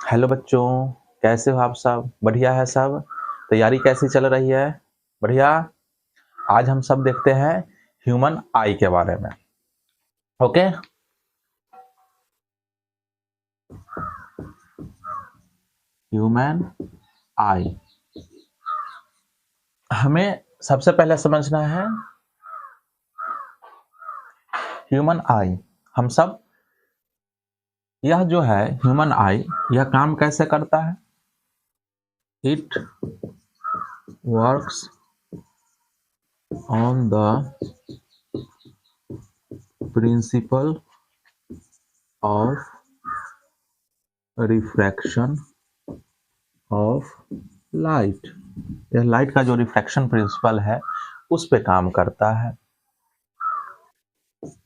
Hello बच्चों, कैसे हो आप सब? बढ़िया है सब? तैयारी कैसी चल रही है? बढ़िया। आज हम सब देखते हैं ह्यूमन आई के बारे में। ओके। ह्यूमन आई हमें सबसे पहले समझना है ह्यूमन आई। हम सब यह जो है ह्यूमन आई, यह काम कैसे करता है? It works on the principle of refraction of light. यह लाइट का जो रिफ्रैक्शन प्रिंसिपल है उस पे काम करता है।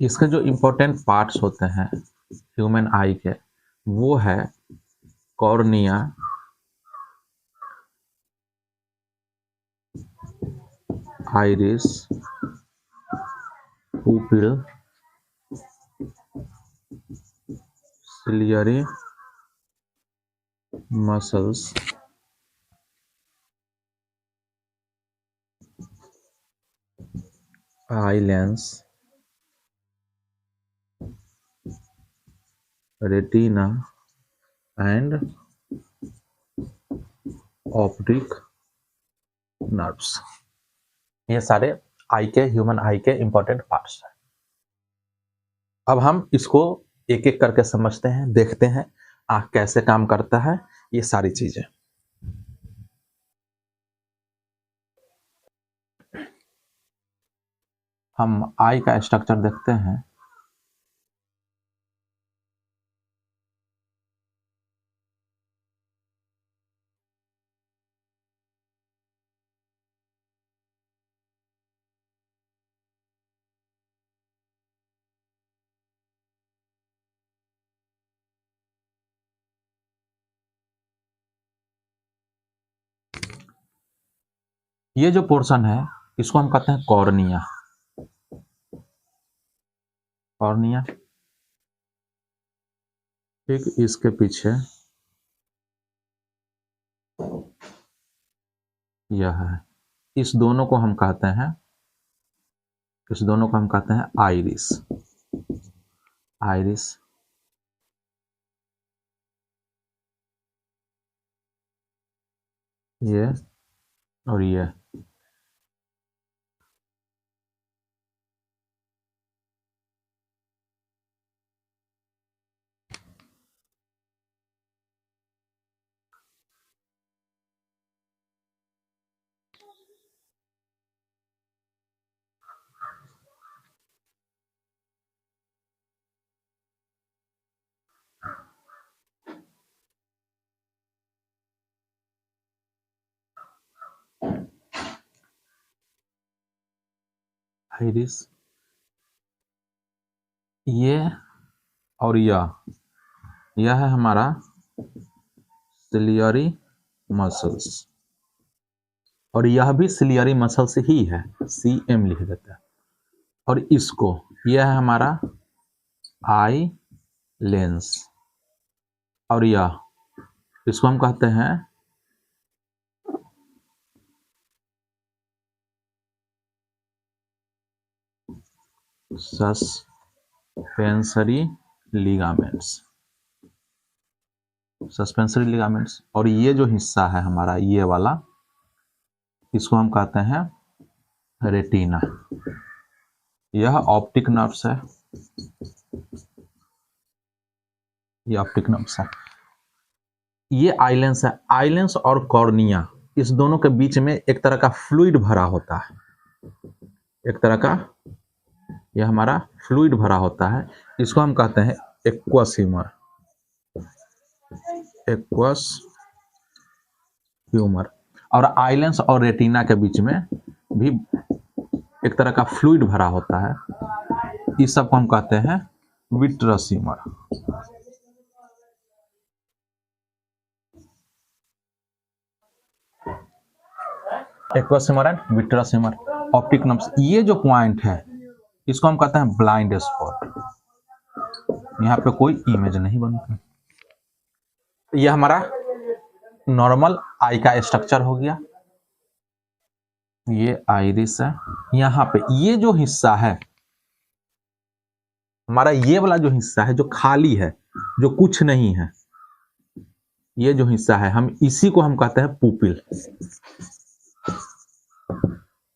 इसके जो इम्पोर्टेंट पार्ट्स होते हैं ह्यूमन आई के, वो है cornea, iris, pupil, ciliary muscles, eye lens, retina and optic nerves. ये सारे आई के ह्यूमन आई के इम्पोर्टेंट पार्ट्स हैं। अब हम इसको एक एक करके समझते हैं, देखते हैं आँख कैसे काम करता है, ये सारी चीजें। हम आई का स्ट्रक्चर देखते हैं। ये जो पोर्शन है इसको हम कहते हैं कॉर्निया। कॉर्निया, ठीक इसके पीछे यह है। इस दोनों को हम कहते हैं आइरिस। आइरिस, ये और ये। आइरिस, ये और यह है हमारा सिलियरी मसल्स, और यह भी सिलियरी मसल्स ही है, CM लिख देते हैं। और इसको, यह है हमारा आई लेंस, और यह, इसको हम कहते हैं सस्पेंसरी लिगामेंट्स। Suspensory ligaments. और ये जो हिस्सा है हमारा, ये वाला, इसको हम कहते हैं रेटिना। यह ऑप्टिक नर्व्स है। ये ऑप्टिक नर्व्स है। ये आइलेंस है। आइलेंस और कॉर्निया, इस दोनों के बीच में एक तरह का फ्लूइड भरा होता है। एक तरह का यह हमारा फ्लूइड भरा होता है। इसको हम कहते हैं एक्वस ह्यूमर। Aqueous humour. और आइलेंस और रेटिना के बीच में भी एक तरह का फ्लूइड भरा होता है। इस सब को हम कहते हैं vitreous humour. Aqueous humour and vitreous humour. Optic nerves, ये जो पॉइंट है इसको हम कहते हैं ब्लाइंड स्पॉट। यहाँ पे कोई इमेज नहीं बनता। यह हमारा नॉर्मल आई का स्ट्रक्चर हो गया, ये आइरिस है। यहाँ पे ये जो हिस्सा है हमारा, ये वाला जो हिस्सा है जो खाली है, जो कुछ नहीं है, ये जो हिस्सा है हम इसी को हम कहते हैं पुपिल।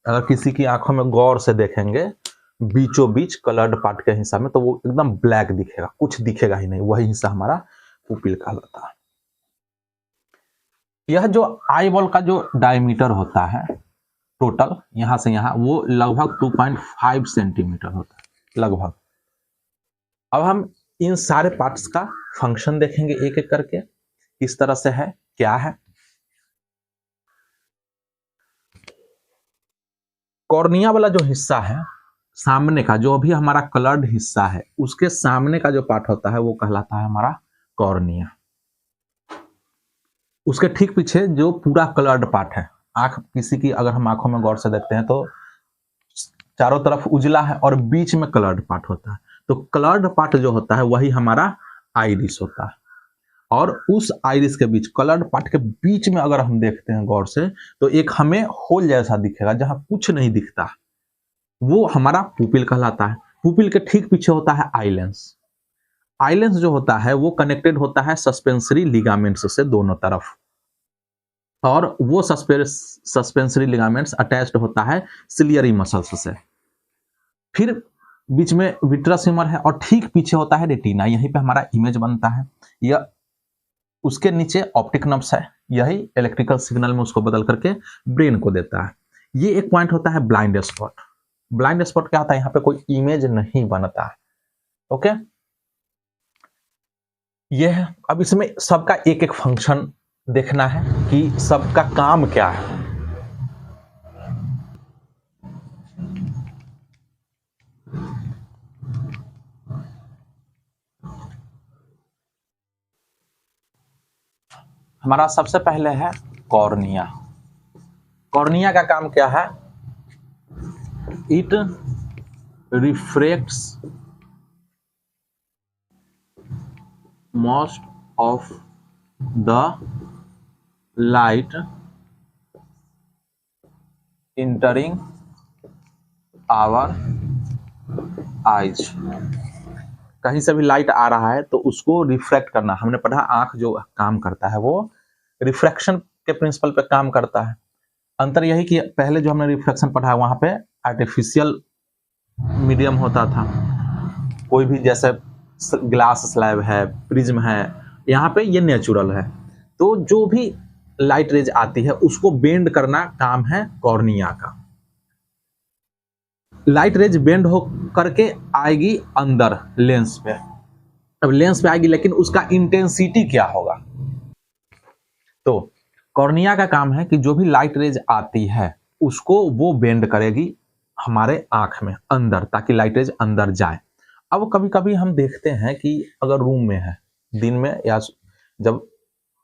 अगर किसी की आंखों में गौर से देखेंगे बीचों बीच कलर्ड पार्ट के हिस्सा में, तो वो एकदम ब्लैक दिखेगा, कुछ दिखेगा ही नहीं, वही हिस्सा हमारा पुपिल कहलाता है। यह जो आई बॉल का जो डायमीटर होता है टोटल यहां से यहां, वो लगभग 2.5 सेंटीमीटर होता है लगभग। अब हम इन सारे पार्ट्स का फंक्शन देखेंगे एक एक करके, किस तरह से है, क्या है। कॉर्निया वाला जो हिस्सा है सामने का, जो अभी हमारा कलर्ड हिस्सा है, उसके सामने का जो पार्ट होता है वो कहलाता है हमारा कॉर्निया। उसके ठीक पीछे जो पूरा कलर्ड पार्ट है, आंख किसी की अगर हम आंखों में गौर से देखते हैं तो चारों तरफ उजला है और बीच में कलर्ड पार्ट होता है, तो कलर्ड पार्ट जो होता है वही हमारा आइरिस होता है। और उस आइरिस के बीच, कलर्ड पार्ट के बीच में अगर हम देखते हैं गौर से, तो एक हमें होल जैसा दिखेगा जहां कुछ नहीं दिखता, वो हमारा पुपिल कहलाता है। पुपिल के ठीक पीछे होता है आईलेंस। आईलेंस जो होता है वो कनेक्टेड होता है सस्पेंसरी लिगामेंट्स से दोनों तरफ, और वो सस्पेंसरी लिगामेंट्स अटैच्ड होता है सिलियरी मसल्स से। फिर बीच में विट्रस ह्यूमर है और ठीक पीछे होता है रेटिना, यहीं पे हमारा इमेज बनता है। यह उसके नीचे ऑप्टिक नर्व्स है, यही इलेक्ट्रिकल सिग्नल में उसको बदल करके ब्रेन को देता है। ये एक पॉइंट होता है ब्लाइंड स्पॉट। ब्लाइंड स्पॉट क्या होता है, यहाँ पे कोई इमेज नहीं बनता है। ओके, ये है। अब इसमें सबका एक एक फंक्शन देखना है कि सबका काम क्या है। हमारा सबसे पहले है कॉर्निया। कॉर्निया का काम क्या है, it refracts most of the light entering our eyes. कहीं से भी लाइट आ रहा है तो उसको रिफ्रैक्ट करना, हमने पढ़ा आंख जो काम करता है वो रिफ्रैक्शन के प्रिंसिपल पे काम करता है। अंतर यही कि पहले जो हमने रिफ्रैक्शन पढ़ा वहां पे आर्टिफिशियल मीडियम होता था, कोई भी जैसे ग्लास स्लैब है, प्रिज्म है, यहाँ पे ये नेचुरल है। तो जो भी लाइट रेज आती है उसको बेंड करना काम है कॉर्निया का। लाइट रेज बेंड हो करके आएगी अंदर लेंस पे। अब लेंस पे आएगी लेकिन उसका इंटेंसिटी क्या होगा, तो कॉर्निया का काम है कि जो भी लाइट रेज आती है उसको वो बेंड करेगी हमारे आंख में अंदर, ताकि लाइट रेज अंदर जाए। अब कभी कभी हम देखते हैं कि अगर रूम में है दिन में, या जब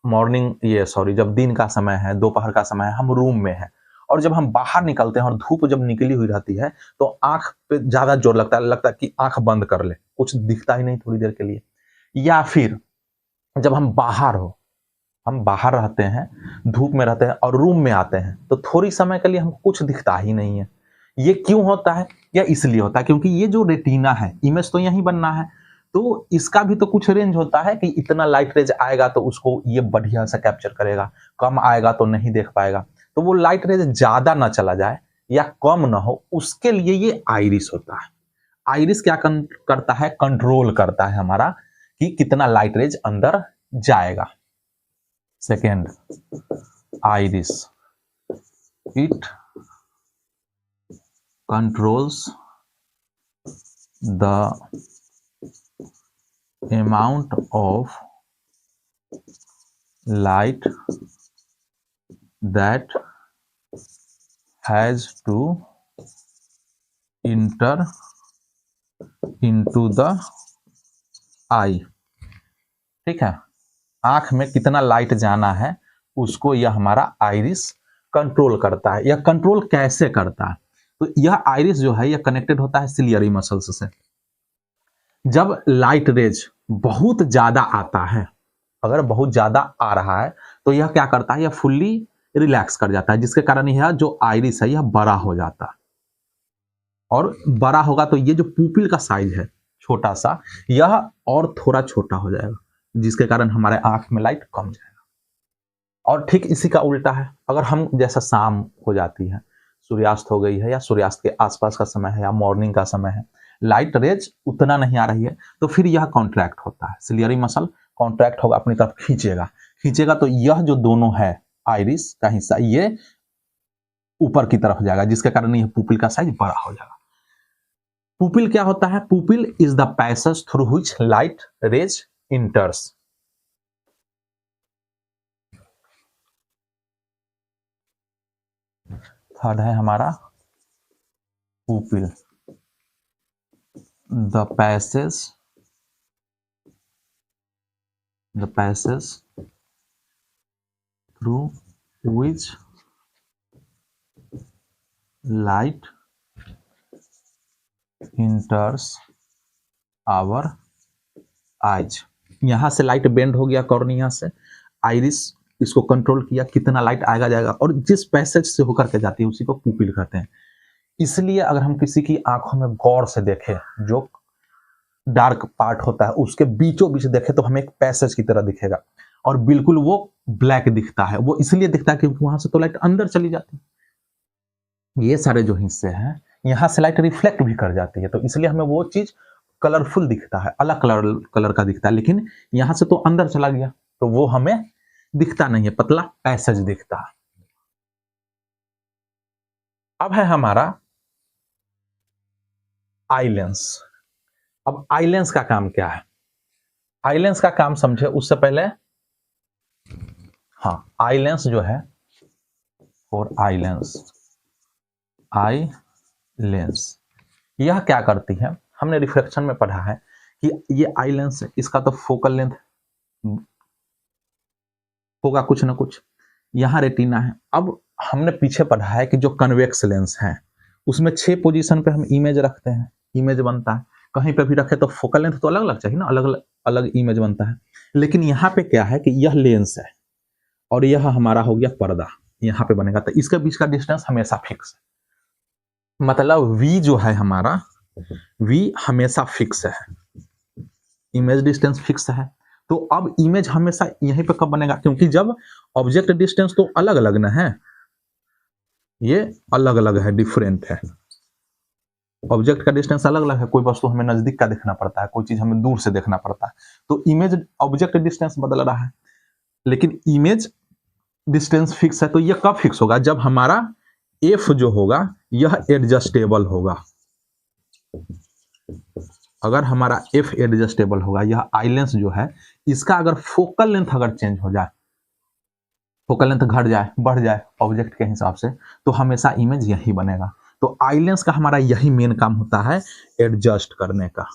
जब दिन का समय है, दोपहर का समय है, हम रूम में है, और जब हम बाहर निकलते हैं और धूप जब निकली हुई रहती है तो आंख पे ज्यादा जोर लगता है कि आंख बंद कर ले, कुछ दिखता ही नहीं थोड़ी देर के लिए। या फिर जब हम बाहर रहते हैं, धूप में रहते हैं और रूम में आते हैं तो थोड़ी समय के लिए हमको कुछ दिखता ही नहीं है। ये क्यों होता है, या इसलिए होता है क्योंकि ये जो रेटिना है, इमेज तो यहीं बनना है, तो इसका भी तो कुछ रेंज होता है कि इतना लाइट रेज आएगा तो उसको ये बढ़िया से कैप्चर करेगा, कम आएगा तो नहीं देख पाएगा। तो वो लाइट रेज ज्यादा ना चला जाए या कम ना हो, उसके लिए ये आइरिस होता है। आइरिस क्या करता है, कंट्रोल करता है हमारा कि कितना लाइट रेज अंदर जाएगा। Second, iris, it controls the amount of light that has to enter into the eye। ठीक है, आंख में कितना लाइट जाना है उसको यह हमारा आइरिस कंट्रोल करता है। यह कंट्रोल कैसे करता है, तो यह आइरिस जो है यह कनेक्टेड होता है सिलियरी मसल्स से। जब लाइट रेज बहुत ज्यादा आता है अगर बहुत ज्यादा आ रहा है तो यह क्या करता है, यह फुल्ली रिलैक्स कर जाता है, जिसके कारण यह जो आइरिस है यह बड़ा हो जाता है। और बड़ा होगा तो ये जो पुपिल का साइज है छोटा सा, यह और थोड़ा छोटा हो जाएगा, जिसके कारण हमारे आंख में लाइट कम जाएगा। और ठीक इसी का उल्टा है, अगर हम जैसा शाम हो जाती है, सूर्यास्त हो गई है या सूर्यास्त के आसपास का समय है या मॉर्निंग का समय है, लाइट रेज उतना नहीं आ रही है, तो फिर यह कॉन्ट्रैक्ट होता है, सिलियरी मसल कॉन्ट्रैक्ट होगा, अपनी तरफ खींचेगा खींचेगा, तो यह जो दोनों है आइरिस का हिस्सा ये ऊपर की तरफ जाएगा, जिसके कारण यह पुपिल का साइज बड़ा हो जाएगा। पुपिल क्या होता है? Pupil is the passage through which light rays enters. Third है हमारा pupil, the passage through which light enters our eyes. यहां से लाइट बेंड हो गया कॉर्निया से, आइरिस इसको कंट्रोल किया, कितना लाइट आएगा जाएगा, और जिस पैसेज से होकर के जाती है उसी को पुपिल कहते हैं। इसलिए अगर हम किसी की आंखों में गौर से देखें, जो डार्क पार्ट होता है उसके बीचों बीच देखें, तो हमें एक पैसेज की तरह दिखेगा, और बिल्कुल वो ब्लैक दिखता है। वो इसलिए दिखता है क्योंकि वहां से तो लाइट अंदर चली जाती है। ये सारे जो हिस्से हैं यहाँ से लाइट रिफ्लेक्ट भी कर जाती है, तो इसलिए हमें वो चीज कलरफुल दिखता है, अलग कलर का दिखता है, लेकिन यहां से तो अंदर चला गया तो वो हमें दिखता नहीं है, पतला पैसेज दिखता है। अब है हमारा आई लेंस। अब आई लेंस का काम क्या है? आई लेंस का काम समझे उससे पहले, हाँ, आई लेंस जो है, और आई लेंस यह क्या करती है? हमने रिफ्लेक्शन में पढ़ा है कि ये आई लेंस है, इसका तो फोकल लेंथ होगा कुछ ना कुछ, यहां रेटिना है। अब हमने पीछे पढ़ा है कि जो कन्वेक्स लेंस है उसमें 6 पोजीशन पे हम इमेज रखते हैं, इमेज बनता है। कहीं पे भी रखे तो फोकल लेंथ तो अलग अलग चाहिए ना, अलग अलग इमेज बनता है। लेकिन यहाँ पे क्या है कि यह लेंस है और यह हमारा हो गया पर्दा, यहाँ पे बनेगा, तो इसके बीच का डिस्टेंस हमेशा फिक्स है। मतलब V जो है हमारा, V हमेशा फिक्स है, इमेज डिस्टेंस फिक्स है। तो अब इमेज हमेशा यहीं पे कब बनेगा? क्योंकि जब ऑब्जेक्ट डिस्टेंस तो अलग अलग ना है, ये अलग अलग है, डिफरेंट है। ऑब्जेक्ट का डिस्टेंस अलग अलग है, कोई वस्तु हमें नजदीक का देखना पड़ता है, कोई चीज हमें दूर से देखना पड़ता है, तो इमेज ऑब्जेक्ट डिस्टेंस बदल रहा है, लेकिन इमेज डिस्टेंस फिक्स है। तो यह कब फिक्स होगा? जब हमारा एफ जो होगा यह एडजस्टेबल होगा। अगर हमारा एफ एडजस्टेबल होगा, यह आई लेंस जो है इसका अगर फोकल लेंथ अगर चेंज हो जाए, फोकल लेंथ घट जाए बढ़ जाए ऑब्जेक्ट के हिसाब से, तो हमेशा इमेज यही बनेगा। तो आई लेंस का हमारा यही मेन काम होता है, एडजस्ट करने का।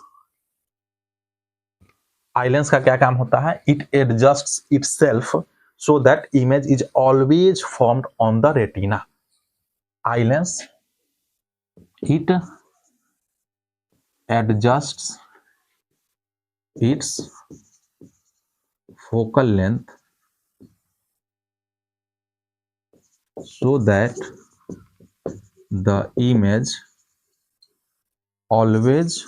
आई लेंस का क्या काम होता है? It adjusts itself so that image is always formed on the retina. Eye lens, it adjusts its focal length so that the image always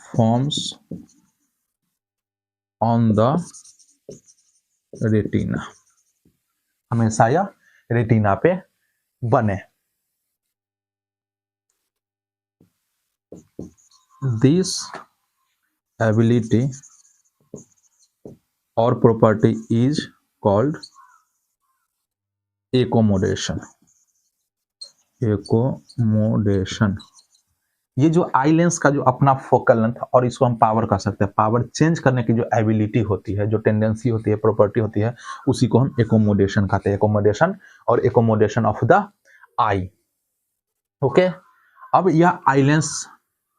forms on the retina, हमेशा यह retina पे बने। This ability और property is called accommodation. Accommodation, ये जो eye lens का जो अपना फोकल लेंथ, और इसको हम पावर कह सकते हैं, पावर चेंज करने की जो एबिलिटी होती है, जो टेंडेंसी होती है, प्रॉपर्टी होती है, उसी को हम एकोमोडेशन कहते हैं। एकोमोडेशन और accommodation of the I. Okay, अब यह आई लेंस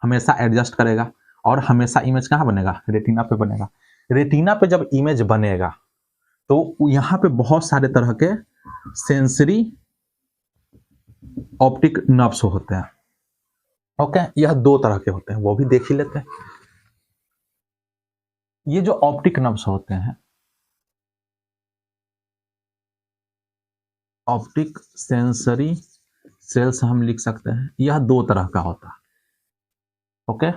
हमेशा एडजस्ट करेगा और हमेशा इमेज कहाँ बनेगा? रेटिना पे बनेगा। रेटिना पे जब इमेज बनेगा तो यहाँ पे बहुत सारे तरह के सेंसरी ऑप्टिक नर्व्स होते हैं। ओके, यह 2 तरह के होते हैं, वो भी देख ही लेते हैं। ये जो ऑप्टिक नर्व्स होते हैं, ऑप्टिक सेंसरी सेल्स हम लिख सकते हैं, यह दो तरह का होता है। ओके,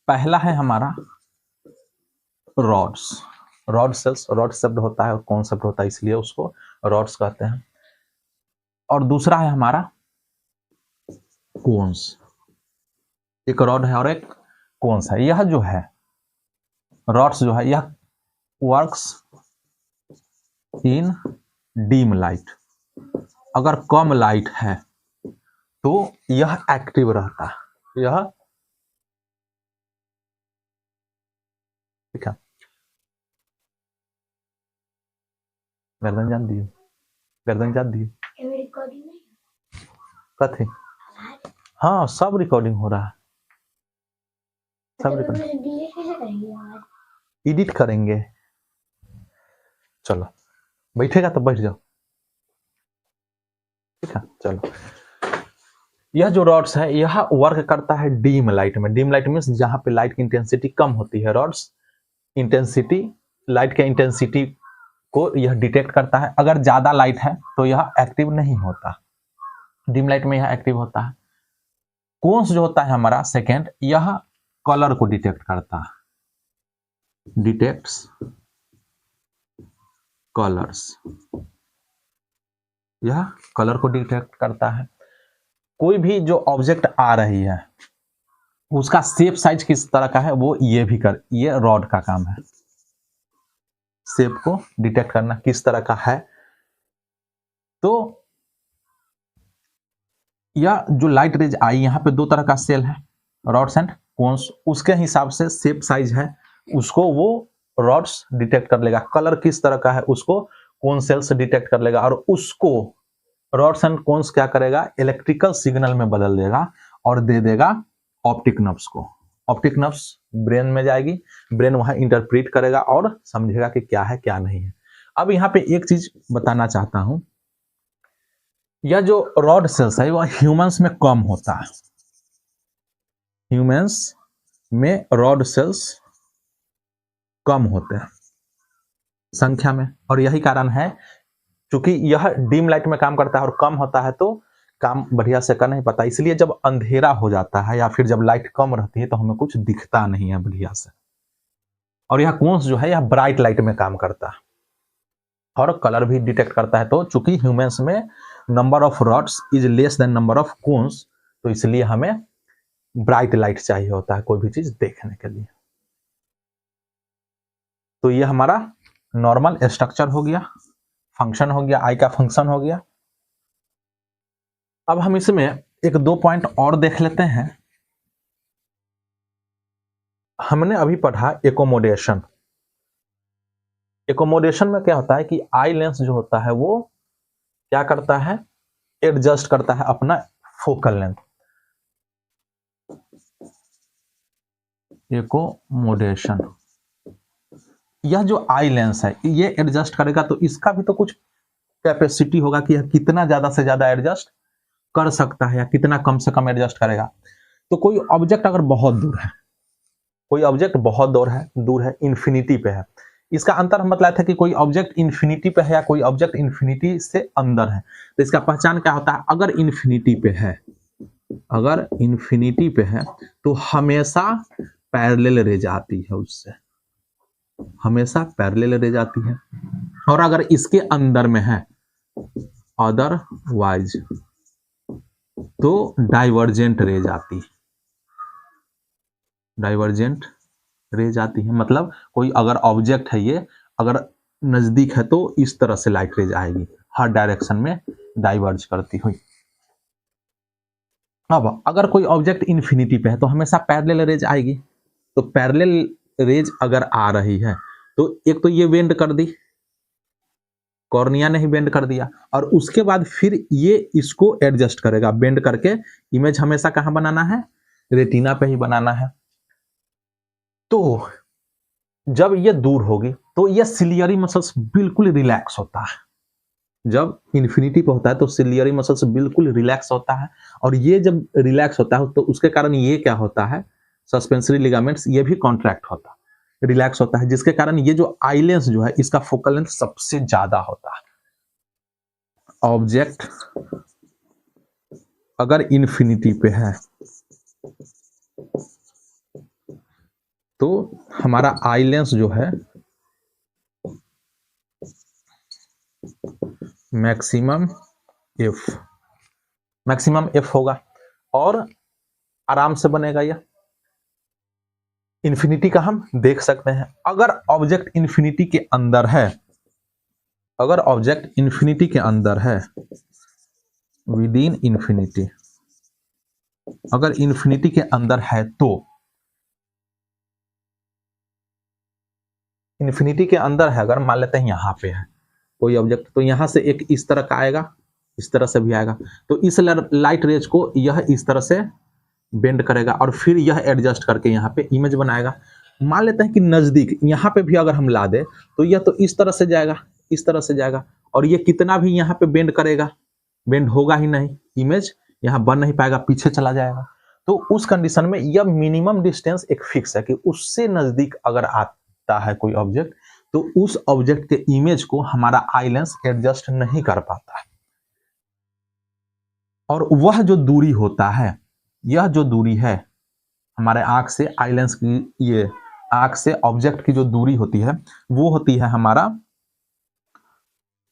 पहला है हमारा रॉड्स, रॉड सेल्स, रॉड शब्द होता है और कॉन्सेप्ट होता है, इसलिए उसको रॉड्स कहते हैं। और दूसरा है हमारा कोन्स, एक रॉड है और एक कोन्स है। यह जो है रॉड्स जो है यह वर्क्स इन डीम लाइट, अगर कम लाइट है तो यह एक्टिव रहता है, यह ठीक है। गर्दन जान दियो, गर्दन जान दियो कथे, हाँ सब रिकॉर्डिंग हो रहा है, सब रिकॉर्डिंग एडिट करेंगे। चलो बैठेगा तो बैठ जाओ, ठीक है। चलो, यह जो रॉड्स है यह वर्क करता है डीम लाइट में। डीम लाइट मीन्स जहां पे लाइट की इंटेंसिटी कम होती है, रॉड्स इंटेंसिटी, लाइट के इंटेंसिटी को यह डिटेक्ट करता है। अगर ज्यादा लाइट है तो यह एक्टिव नहीं होता, डीम लाइट में यह एक्टिव होता है। कोन्स जो होता है हमारा सेकेंड, यह कलर को डिटेक्ट करता है, डिटेक्ट्स कलर्स, यह कलर को डिटेक्ट करता है। कोई भी जो ऑब्जेक्ट आ रही है उसका शेप साइज किस तरह का है वो ये भी ये रॉड का काम है, शेप को डिटेक्ट करना किस तरह का है। तो यह जो लाइट रेज आई, यहाँ पे दो तरह का सेल है, रॉड्स एंड कोन्स, उसके हिसाब से शेप साइज है उसको वो रॉड्स डिटेक्ट कर लेगा, कलर किस तरह का है उसको कोन सेल से डिटेक्ट कर लेगा, और उसको रॉड्स एंड कोन्स क्या करेगा, इलेक्ट्रिकल सिग्नल में बदल देगा और दे देगा ऑप्टिक नर्व्स को। ऑप्टिक नर्व्स ब्रेन में जाएगी, ब्रेन वहां इंटरप्रेट करेगा और समझेगा कि क्या है क्या नहीं है। अब यहाँ पे एक चीज बताना चाहता हूं, यह जो रॉड सेल्स है वह ह्यूमंस में कम होता है, ह्यूमंस में रॉड सेल्स कम होते हैं संख्या में, और यही कारण है क्योंकि यह डीम लाइट में काम करता है और कम होता है तो काम बढ़िया से कर नहीं पाता, इसलिए जब अंधेरा हो जाता है या फिर जब लाइट कम रहती है तो हमें कुछ दिखता नहीं है बढ़िया से। और यह कोन्स जो है यह ब्राइट लाइट में काम करता है और कलर भी डिटेक्ट करता है। तो चूंकि ह्यूमंस में number of rods is less than number of cones, तो इसलिए हमें ब्राइट लाइट चाहिए होता है कोई भी चीज देखने के लिए। तो ये हमारा नॉर्मल स्ट्रक्चर हो गया, फंक्शन हो गया, आई का फंक्शन हो गया। अब हम इसमें एक दो पॉइंट और देख लेते हैं। हमने अभी पढ़ा एकोमोडेशन। एकोमोडेशन में क्या होता है कि आई लेंस जो होता है वो क्या करता है, एडजस्ट करता है अपना फोकल लेंथ। एकोमोडेशन, यह जो आई लेंस है ये एडजस्ट करेगा, तो इसका भी तो कुछ कैपेसिटी होगा कि यह कितना ज्यादा से ज्यादा एडजस्ट कर सकता है या कितना कम से कम एडजस्ट करेगा। तो कोई ऑब्जेक्ट अगर बहुत दूर है, कोई ऑब्जेक्ट बहुत दूर है, इंफिनिटी पे है, इसका अंतर हम बताया था कि कोई ऑब्जेक्ट इंफिनिटी पे है या कोई ऑब्जेक्ट इंफिनिटी से अंदर है। तो इसका पहचान क्या होता है, अगर इंफिनिटी पे है, अगर इंफिनिटी पे है तो हमेशा पैरेलल रेज आती है उससे, हमेशा पैरेलल रेज आती है। और अगर इसके अंदर में है अदरवाइज तो डाइवर्जेंट रेज आती है, डाइवर्जेंट रेज आती है। मतलब कोई अगर ऑब्जेक्ट है, ये अगर नजदीक है तो इस तरह से लाइट रेज आएगी, हर डायरेक्शन में डाइवर्ज करती हुई। अब अगर कोई ऑब्जेक्ट इंफिनिटी पे है तो हमेशा पैरेलल रेज आएगी। तो पैरेलल रेज अगर आ रही है तो एक तो ये बेंड कर दी, कॉर्निया ने ही बेंड कर दिया, और उसके बाद फिर ये इसको एडजस्ट करेगा, बेंड करके इमेज हमेशा कहां बनाना है, रेटिना पे ही बनाना है। तो जब ये दूर होगी तो ये सिलियरी मसल्स बिल्कुल रिलैक्स होता है, जब इन्फिनिटी पे होता है तो सिलियरी मसल्स बिल्कुल रिलैक्स होता है, और ये जब रिलैक्स होता है तो उसके कारण ये क्या होता है, सस्पेंसरी लिगामेंट्स ये भी कॉन्ट्रैक्ट होता है। रिलैक्स होता है, जिसके कारण ये जो आई लेंस जो है इसका फोकल लेंथ सबसे ज्यादा होता है। ऑब्जेक्ट अगर इन्फिनिटी पे है तो हमारा आई लेंस जो है मैक्सिमम एफ होगा और आराम से बनेगा। यह इन्फिनिटी का हम देख सकते हैं। अगर ऑब्जेक्ट इन्फिनिटी के अंदर है, अगर ऑब्जेक्ट इन्फिनिटी के अंदर है, विद इन इन्फिनिटी, अगर इन्फिनिटी के अंदर है तो इन्फिनिटी के अंदर है, अगर मान लेते हैं यहां पे है कोई ऑब्जेक्ट, तो यहां से एक इस तरह का आएगा, इस तरह से भी आएगा, तो इस लाइट रेज को यह इस तरह से बेंड करेगा और फिर यह एडजस्ट करके यहाँ पे इमेज बनाएगा। मान लेते हैं कि नजदीक यहाँ पे भी अगर हम ला दे तो यह तो इस तरह से जाएगा, इस तरह से जाएगा, और ये कितना भी यहाँ पे बेंड करेगा, बेंड होगा ही नहीं, इमेज यहाँ बन नहीं पाएगा, पीछे चला जाएगा। तो उस कंडीशन में यह मिनिमम डिस्टेंस एक फिक्स है कि उससे नजदीक अगर आता है कोई ऑब्जेक्ट तो उस ऑब्जेक्ट के इमेज को हमारा आई लेंस एडजस्ट नहीं कर पाता है। और वह जो दूरी होता है, यह जो दूरी है हमारे आंख से आई लेंस की, ये आंख से ऑब्जेक्ट की जो दूरी होती है वो होती है हमारा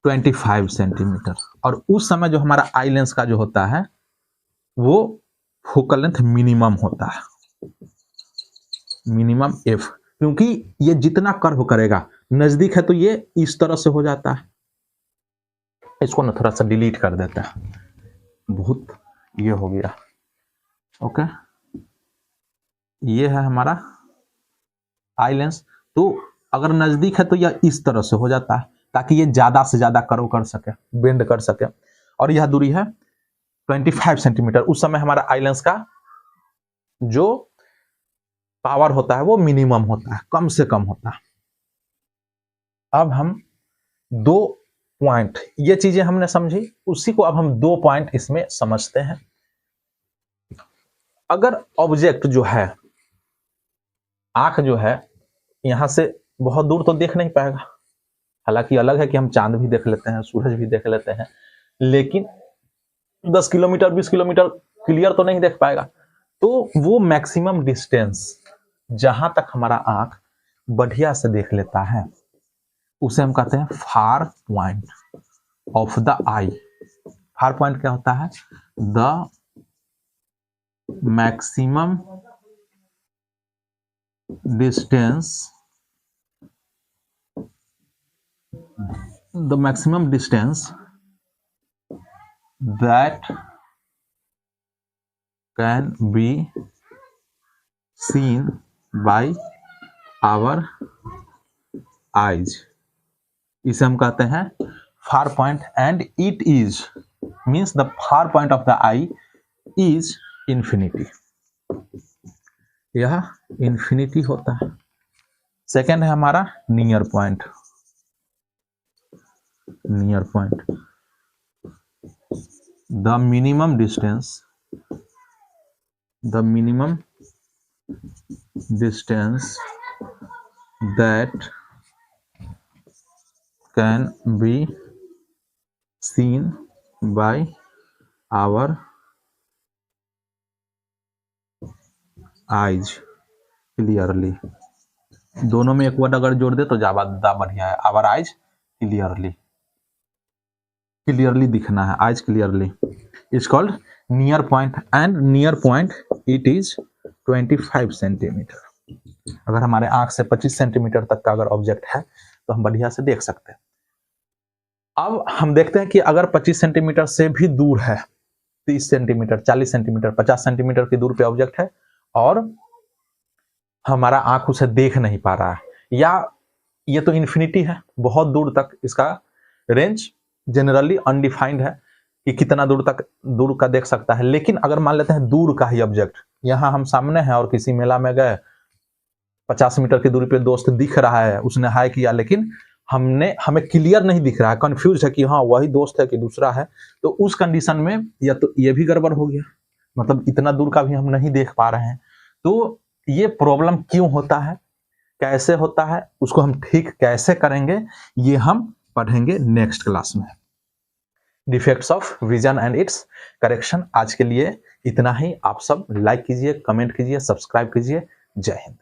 25 सेंटीमीटर, और उस समय जो हमारा आई लेंस का जो होता है वो फोकल लेंथ मिनिमम होता है, मिनिमम एफ, क्योंकि ये जितना कर्व करेगा, नजदीक है तो ये इस तरह से हो जाता है। इसको ना थोड़ा सा डिलीट कर देता है, बहुत ये हो गया। ओके, ये है हमारा आई लेंस। तो अगर नजदीक है तो यह इस तरह से हो जाता है ताकि ये ज्यादा से ज्यादा कर्व कर सके, बेंड कर सके, और यह दूरी है 25 सेंटीमीटर। उस समय हमारा आई लेंस का जो पावर होता है वो मिनिमम होता है, कम से कम होता है। अब हम दो पॉइंट, ये चीजें हमने समझी, उसी को अब हम 2 पॉइंट इसमें समझते हैं। अगर ऑब्जेक्ट जो है, आंख जो है यहां से बहुत दूर तो देख नहीं पाएगा, हालांकि अलग है कि हम चांद भी देख लेते हैं, सूरज भी देख लेते हैं, लेकिन 10 किलोमीटर 20 किलोमीटर क्लियर तो नहीं देख पाएगा। तो वो मैक्सिमम डिस्टेंस जहां तक हमारा आंख बढ़िया से देख लेता है उसे हम कहते हैं far point of the I. Far point क्या होता है? The maximum distance, the maximum distance that can be seen by our eyes, इसे हम कहते हैं far point, and it is means the far point of the eye is infinity, यह infinity होता है। सेकेंड है हमारा near point, near point, the minimum distance, the minimum distance that can be seen by our eyes clearly. दोनों में एक word अगर जोड़ दे तो ज्यादा बढ़िया है। आवर आइज क्लियरली, क्लियरली दिखना है, eyes clearly is called near point, and near point it is 25 centimetre. अगर हमारे आंख से 25 सेंटीमीटर तक का अगर ऑब्जेक्ट है तो हम बढ़िया से देख सकते हैं। अब हम देखते हैं कि अगर 25 सेंटीमीटर से भी दूर है, 30 सेंटीमीटर 40 सेंटीमीटर 50 सेंटीमीटर की दूर पे ऑब्जेक्ट है और हमारा आंख उसे देख नहीं पा रहा है, या ये तो इन्फिनिटी है, बहुत दूर तक इसका रेंज जनरली अनडिफाइंड है कि कितना दूर तक दूर का देख सकता है। लेकिन अगर मान लेते हैं दूर का ही ऑब्जेक्ट, यहाँ हम सामने हैं और किसी मेला में गए, 50 मीटर की दूरी पे दोस्त दिख रहा है, उसने हाय किया, लेकिन हमें क्लियर नहीं दिख रहा है, कंफ्यूज है कि हाँ वही दोस्त है कि दूसरा है, तो उस कंडीशन में या तो ये भी गड़बड़ हो गया, मतलब इतना दूर का भी हम नहीं देख पा रहे हैं। तो ये प्रॉब्लम क्यों होता है? कैसे होता है, उसको हम ठीक कैसे करेंगे, ये हम पढ़ेंगे नेक्स्ट क्लास में। Defects of vision and it's correction. आज के लिए इतना ही। आप सब लाइक कीजिए, कमेंट कीजिए, सब्सक्राइब कीजिए। जय हिंद।